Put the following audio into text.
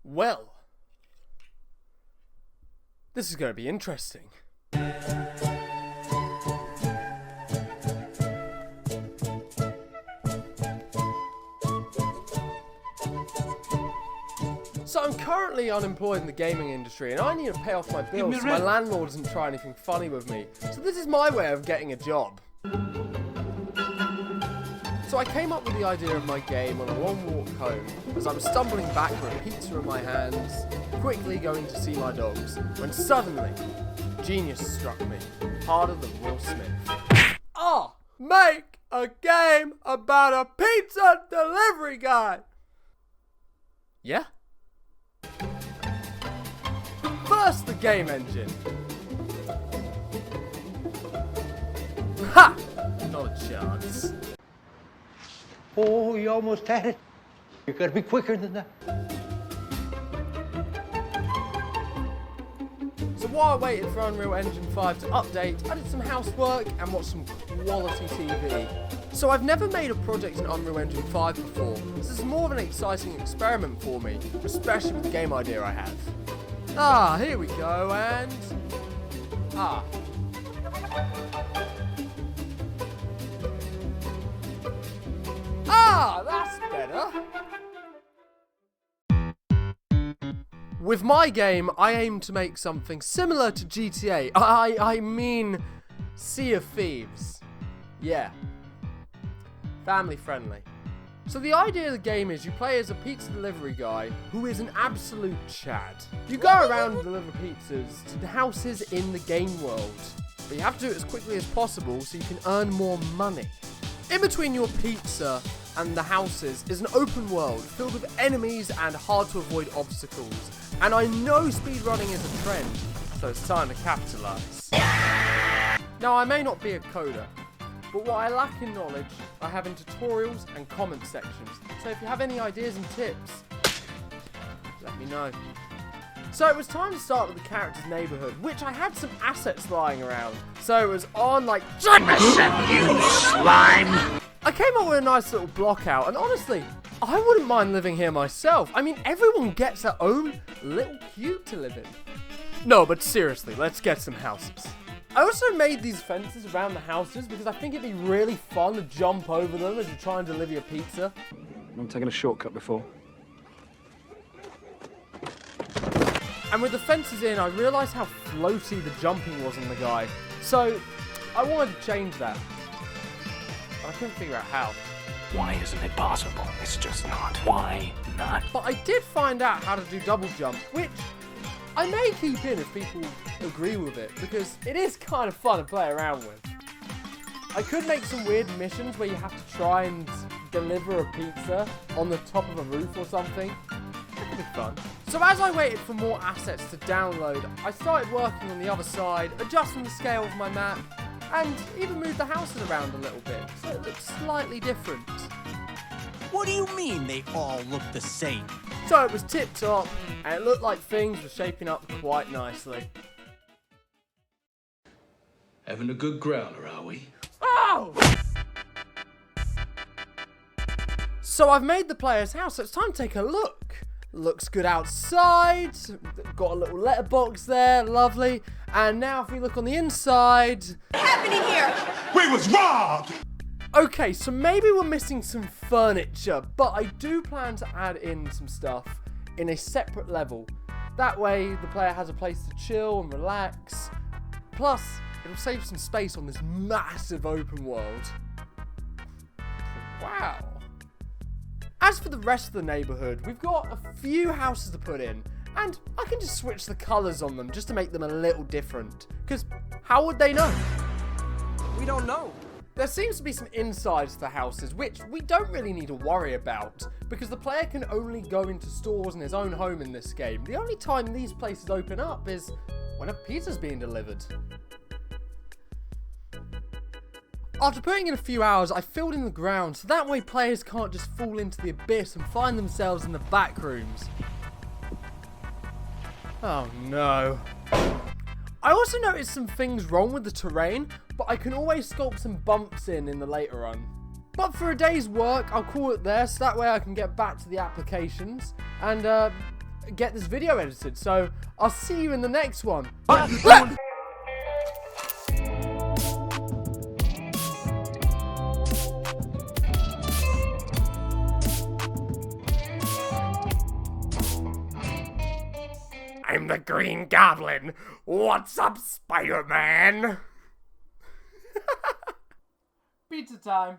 Well, this is going to be interesting. So I'm currently unemployed in the gaming industry and I need to pay off my bills so my landlord doesn't try anything funny with me. So this is my way of getting a job. So I came up with the idea of my game on a long walk home as I was stumbling back with a pizza in my hands, quickly going to see my dogs, when suddenly, genius struck me, harder than Will Smith. Make a game about a pizza delivery guy! Yeah? First, the game engine. Ha! Not a chance. Oh, you almost had it. You gotta be quicker than that. So while I waited for Unreal Engine 5 to update, I did some housework and watched some quality TV. So I've never made a project in Unreal Engine 5 before. This is more of an exciting experiment for me, especially with the game idea I have. Here we go, and... that's better. With my game, I aim to make something similar to GTA. I mean, Sea of Thieves. Yeah. Family friendly. So the idea of the game is you play as a pizza delivery guy who is an absolute Chad. You go around and deliver pizzas to the houses in the game world. But you have to do it as quickly as possible so you can earn more money. In between your pizza and the houses is an open world filled with enemies and hard to avoid obstacles. And I know speedrunning is a trend, so it's time to capitalize. Now I may not be a coder, but what I lack in knowledge, I have in tutorials and comment sections. So if you have any ideas and tips, let me know. So it was time to start with the character's neighborhood, which I had some assets lying around. So it was on like, you slime! I came up with a nice little block out, and honestly, I wouldn't mind living here myself. I mean, everyone gets their own little cube to live in. No, but seriously, let's get some houses. I also made these fences around the houses because I think it'd be really fun to jump over them as you try and deliver your pizza. I'm taking a shortcut before. And with the fences in, I realised how floaty the jumping was on the guy. So, I wanted to change that. But I couldn't figure out how. Why isn't it possible? It's just not. Why not? But I did find out how to do double jump, which I may keep in if people agree with it, because it is kind of fun to play around with. I could make some weird missions where you have to try and deliver a pizza on the top of a roof or something. That could be fun. So as I waited for more assets to download, I started working on the other side, adjusting the scale of my map, and even moved the houses around a little bit, so it looks slightly different. What do you mean they all look the same? So it was tip-top, and it looked like things were shaping up quite nicely. Having a good growler, are we? Oh! So I've made the player's house, so it's time to take a look. Looks good outside, got a little letterbox there, lovely. And now if we look on the inside... What's happening here? We was robbed! Okay, so maybe we're missing some furniture, but I do plan to add in some stuff in a separate level. That way the player has a place to chill and relax. Plus, it'll save some space on this massive open world. Wow. As for the rest of the neighborhood, we've got a few houses to put in, and I can just switch the colors on them just to make them a little different. Because how would they know? We don't know. There seems to be some insides to the houses, which we don't really need to worry about, because the player can only go into stores in his own home in this game. The only time these places open up is when a pizza's being delivered. After putting in a few hours, I filled in the ground, so that way players can't just fall into the abyss and find themselves in the back rooms. Oh no. I also noticed some things wrong with the terrain, but I can always sculpt some bumps in the later run. But for a day's work, I'll call it there, so that way I can get back to the applications. And get this video edited. So I'll see you in the next one. I'm the Green Goblin. What's up, Spider-Man? Pizza time.